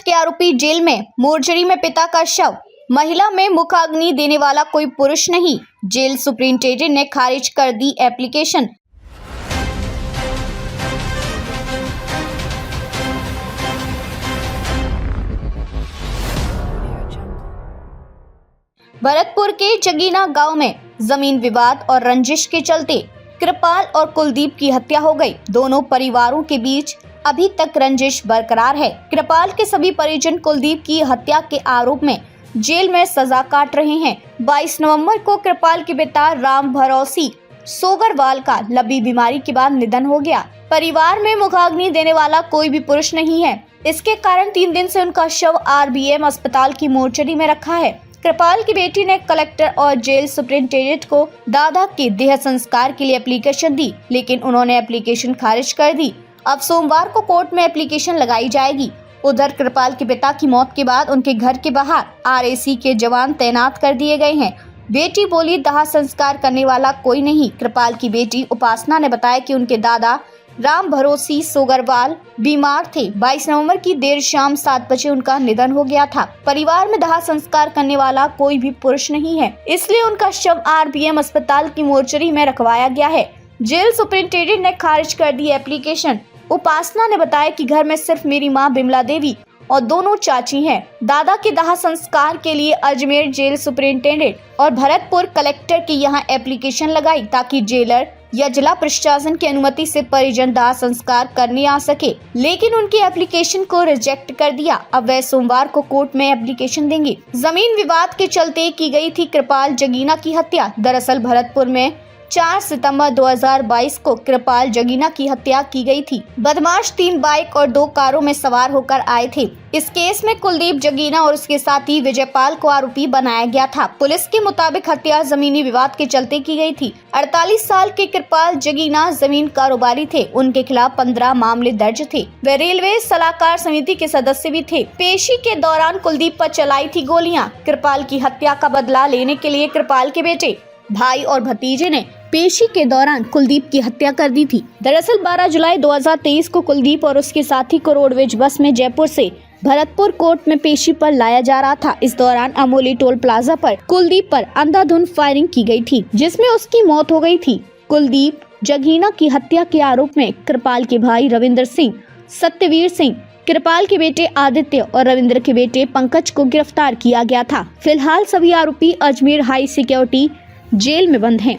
के आरोपी जेल में। मोर्चरी में पिता का शव। महिला में मुखाग्नि देने वाला कोई पुरुष नहीं। जेल सुप्रिंटेंडेंट ने खारिज कर दी एप्लीकेशन। भरतपुर के जगीना गांव में जमीन विवाद और रंजिश के चलते कृपाल और कुलदीप की हत्या हो गई। दोनों परिवारों के बीच अभी तक रंजिश बरकरार है। कृपाल के सभी परिजन कुलदीप की हत्या के आरोप में जेल में सजा काट रहे हैं। 22 नवंबर को कृपाल के पिता राम भरोसी सोगरवाल का लंबी बीमारी के बाद निधन हो गया। परिवार में मुखाग्नि देने वाला कोई भी पुरुष नहीं है। इसके कारण 3 दिन से उनका शव RBM अस्पताल की मोर्चरी में रखा है। कृपाल की बेटी ने कलेक्टर और जेल सुप्रिंटेंडेंट को दादा के देह संस्कार के लिए एप्लीकेशन दी, लेकिन उन्होंने एप्लीकेशन खारिज कर दी। अब सोमवार को कोर्ट में एप्लीकेशन लगाई जाएगी। उधर कृपाल के पिता की मौत के बाद उनके घर के बाहर RAC के जवान तैनात कर दिए गए हैं। बेटी बोली, दाह संस्कार करने वाला कोई नहीं। कृपाल की बेटी उपासना ने बताया कि उनके दादा राम भरोसी सोगरवाल बीमार थे। 22 नवंबर की देर शाम 7 बजे उनका निधन हो गया था। परिवार में दाह संस्कार करने वाला कोई भी पुरुष नहीं है, इसलिए उनका शव RBM अस्पताल की मोर्चरी में रखवाया गया है। जेल सुप्रिंटेंडेंट ने खारिज कर दी एप्लीकेशन। उपासना ने बताया कि घर में सिर्फ मेरी मां बिमला देवी और दोनों चाची हैं। दादा के दाह संस्कार के लिए अजमेर जेल सुप्रिंटेंडेंट और भरतपुर कलेक्टर के यहां एप्लीकेशन लगाई, ताकि जेलर या जिला प्रशासन की अनुमति से परिजन दाह संस्कार करने आ सके, लेकिन उनकी एप्लीकेशन को रिजेक्ट कर दिया। अब वह सोमवार को कोर्ट में एप्लीकेशन देंगे। जमीन विवाद के चलते की गई थी कृपाल जगीना की हत्या। दरअसल भरतपुर में 4 सितंबर 2022 को कृपाल जगीना की हत्या की गई थी। बदमाश 3 बाइक और 2 कारों में सवार होकर आए थे। इस केस में कुलदीप जगीना और उसके साथी विजयपाल को आरोपी बनाया गया था। पुलिस के मुताबिक हत्या जमीनी विवाद के चलते की गई थी। 48 साल के कृपाल जगीना जमीन कारोबारी थे। उनके खिलाफ 15 मामले दर्ज थे। वे रेलवे सलाहकार समिति के सदस्य भी थे। पेशी के दौरान कुलदीप पर चलाई थी गोलियां। कृपाल की हत्या का बदला लेने के लिए कृपाल के बेटे, भाई और भतीजे ने पेशी के दौरान कुलदीप की हत्या कर दी थी। दरअसल 12 जुलाई 2023 को कुलदीप और उसके साथी को रोडवेज बस में जयपुर से भरतपुर कोर्ट में पेशी पर लाया जा रहा था। इस दौरान अमोली टोल प्लाजा पर कुलदीप पर अंधाधुंध फायरिंग की गई थी, जिसमें उसकी मौत हो गई थी। कुलदीप जगीना की हत्या के आरोप में कृपाल के भाई रविंद्र सिंह, सत्यवीर सिंह, कृपाल के बेटे आदित्य और रविंद्र के बेटे पंकज को गिरफ्तार किया गया था। फिलहाल सभी आरोपी अजमेर हाई सिक्योरिटी जेल में बंद हैं।